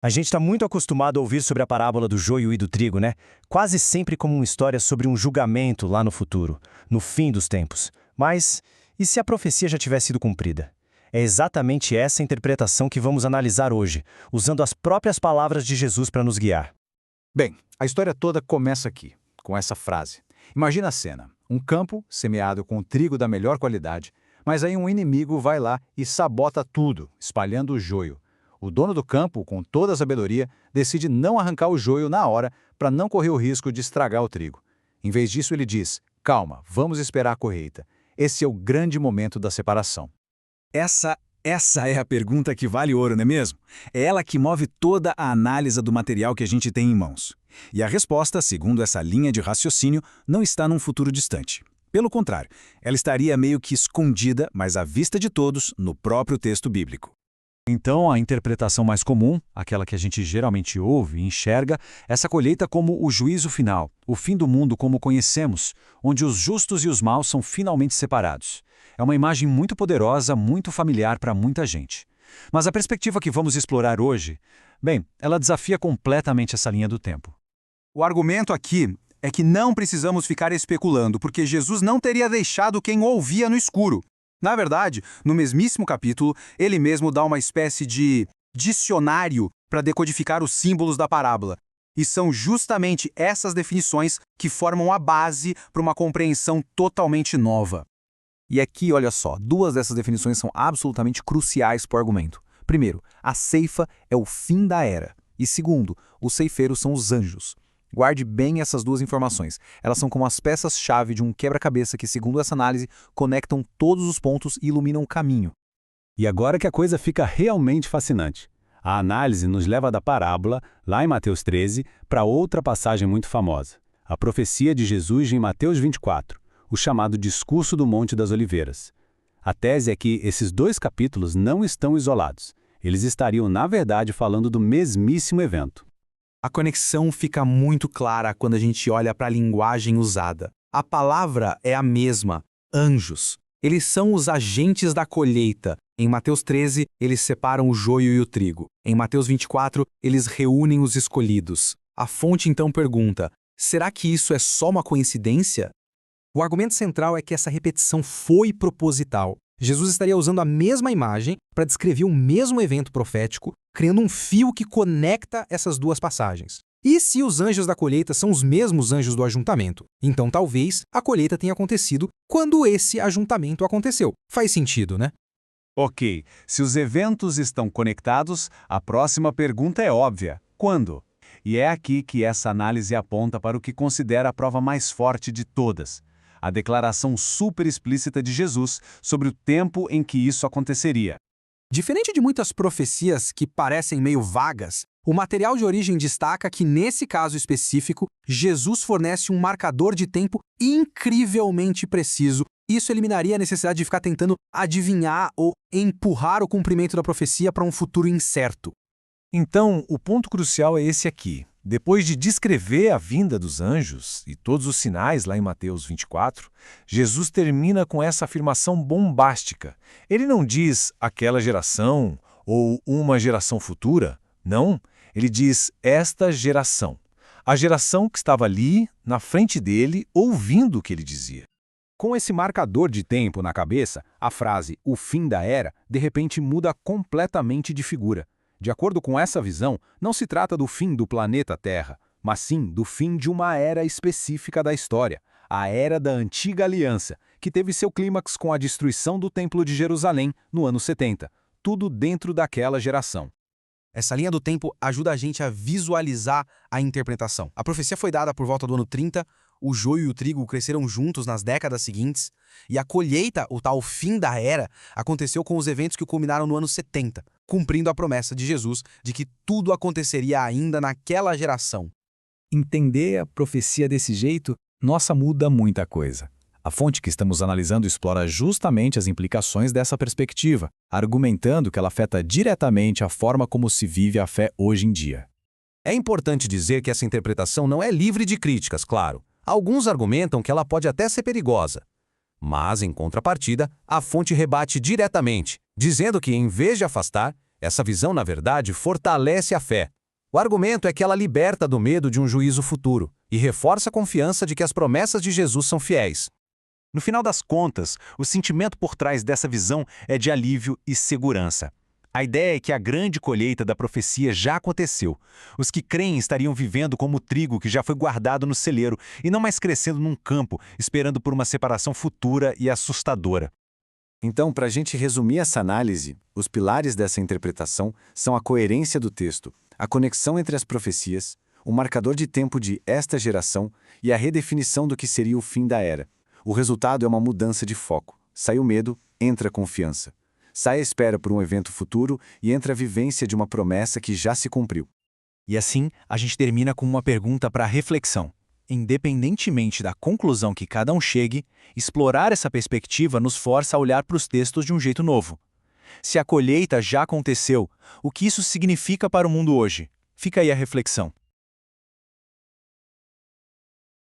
A gente está muito acostumado a ouvir sobre a parábola do joio e do trigo, né? Quase sempre como uma história sobre um julgamento lá no futuro, no fim dos tempos. Mas e se a profecia já tivesse sido cumprida? É exatamente essa interpretação que vamos analisar hoje, usando as próprias palavras de Jesus para nos guiar. Bem, a história toda começa aqui, com essa frase. Imagina a cena: um campo semeado com trigo da melhor qualidade, mas aí um inimigo vai lá e sabota tudo, espalhando o joio. O dono do campo, com toda a sabedoria, decide não arrancar o joio na hora para não correr o risco de estragar o trigo. Em vez disso, ele diz: calma, vamos esperar a colheita. Esse é o grande momento da separação. Essa é a pergunta que vale ouro, não é mesmo? É ela que move toda a análise do material que a gente tem em mãos. E a resposta, segundo essa linha de raciocínio, não está num futuro distante. Pelo contrário, ela estaria meio que escondida, mas à vista de todos, no próprio texto bíblico. Então, a interpretação mais comum, aquela que a gente geralmente ouve e enxerga, essa colheita como o juízo final, o fim do mundo como o conhecemos, onde os justos e os maus são finalmente separados. É uma imagem muito poderosa, muito familiar para muita gente. Mas a perspectiva que vamos explorar hoje, bem, ela desafia completamente essa linha do tempo. O argumento aqui é que não precisamos ficar especulando, porque Jesus não teria deixado quem ouvia no escuro. Na verdade, no mesmíssimo capítulo, ele mesmo dá uma espécie de dicionário para decodificar os símbolos da parábola. E são justamente essas definições que formam a base para uma compreensão totalmente nova. E aqui, olha só, duas dessas definições são absolutamente cruciais para o argumento. Primeiro, a ceifa é o fim da era. E segundo, os ceifeiros são os anjos. Guarde bem essas duas informações. Elas são como as peças-chave de um quebra-cabeça que, segundo essa análise, conectam todos os pontos e iluminam o caminho. E agora que a coisa fica realmente fascinante. A análise nos leva da parábola, lá em Mateus 13, para outra passagem muito famosa. A profecia de Jesus em Mateus 24, o chamado Discurso do Monte das Oliveiras. A tese é que esses dois capítulos não estão isolados. Eles estariam, na verdade, falando do mesmíssimo evento. A conexão fica muito clara quando a gente olha para a linguagem usada. A palavra é a mesma, anjos. Eles são os agentes da colheita. Em Mateus 13, eles separam o joio e o trigo. Em Mateus 24, eles reúnem os escolhidos. A fonte então pergunta: será que isso é só uma coincidência? O argumento central é que essa repetição foi proposital. Jesus estaria usando a mesma imagem para descrever o mesmo evento profético, criando um fio que conecta essas duas passagens. E se os anjos da colheita são os mesmos anjos do ajuntamento? Então talvez a colheita tenha acontecido quando esse ajuntamento aconteceu. Faz sentido, né? Ok, se os eventos estão conectados, a próxima pergunta é óbvia: quando? E é aqui que essa análise aponta para o que considera a prova mais forte de todas: a declaração super explícita de Jesus sobre o tempo em que isso aconteceria. Diferente de muitas profecias que parecem meio vagas, o material de origem destaca que, nesse caso específico, Jesus fornece um marcador de tempo incrivelmente preciso. Isso eliminaria a necessidade de ficar tentando adivinhar ou empurrar o cumprimento da profecia para um futuro incerto. Então, o ponto crucial é esse aqui. Depois de descrever a vinda dos anjos e todos os sinais lá em Mateus 24, Jesus termina com essa afirmação bombástica. Ele não diz aquela geração ou uma geração futura. Não, ele diz esta geração. A geração que estava ali, na frente dele, ouvindo o que ele dizia. Com esse marcador de tempo na cabeça, a frase "o fim da era" de repente muda completamente de figura. De acordo com essa visão, não se trata do fim do planeta Terra, mas sim do fim de uma era específica da história, a Era da Antiga Aliança, que teve seu clímax com a destruição do Templo de Jerusalém no ano 70, tudo dentro daquela geração. Essa linha do tempo ajuda a gente a visualizar a interpretação. A profecia foi dada por volta do ano 30, o joio e o trigo cresceram juntos nas décadas seguintes, e a colheita, o tal fim da era, aconteceu com os eventos que culminaram no ano 70, cumprindo a promessa de Jesus de que tudo aconteceria ainda naquela geração. Entender a profecia desse jeito, nossa, muda muita coisa. A fonte que estamos analisando explora justamente as implicações dessa perspectiva, argumentando que ela afeta diretamente a forma como se vive a fé hoje em dia. É importante dizer que essa interpretação não é livre de críticas, claro. Alguns argumentam que ela pode até ser perigosa. Mas, em contrapartida, a fonte rebate diretamente, dizendo que, em vez de afastar, Essa visão, na verdade, fortalece a fé. O argumento é que ela liberta do medo de um juízo futuro e reforça a confiança de que as promessas de Jesus são fiéis. No final das contas, o sentimento por trás dessa visão é de alívio e segurança. A ideia é que a grande colheita da profecia já aconteceu. Os que creem estariam vivendo como o trigo que já foi guardado no celeiro e não mais crescendo num campo, esperando por uma separação futura e assustadora. Então, para a gente resumir essa análise, os pilares dessa interpretação são a coerência do texto, a conexão entre as profecias, o marcador de tempo de esta geração e a redefinição do que seria o fim da era. O resultado é uma mudança de foco. Sai o medo, entra a confiança. Sai a espera por um evento futuro e entra a vivência de uma promessa que já se cumpriu. E assim, a gente termina com uma pergunta para reflexão. Independentemente da conclusão que cada um chegue, explorar essa perspectiva nos força a olhar para os textos de um jeito novo. Se a colheita já aconteceu, o que isso significa para o mundo hoje? Fica aí a reflexão.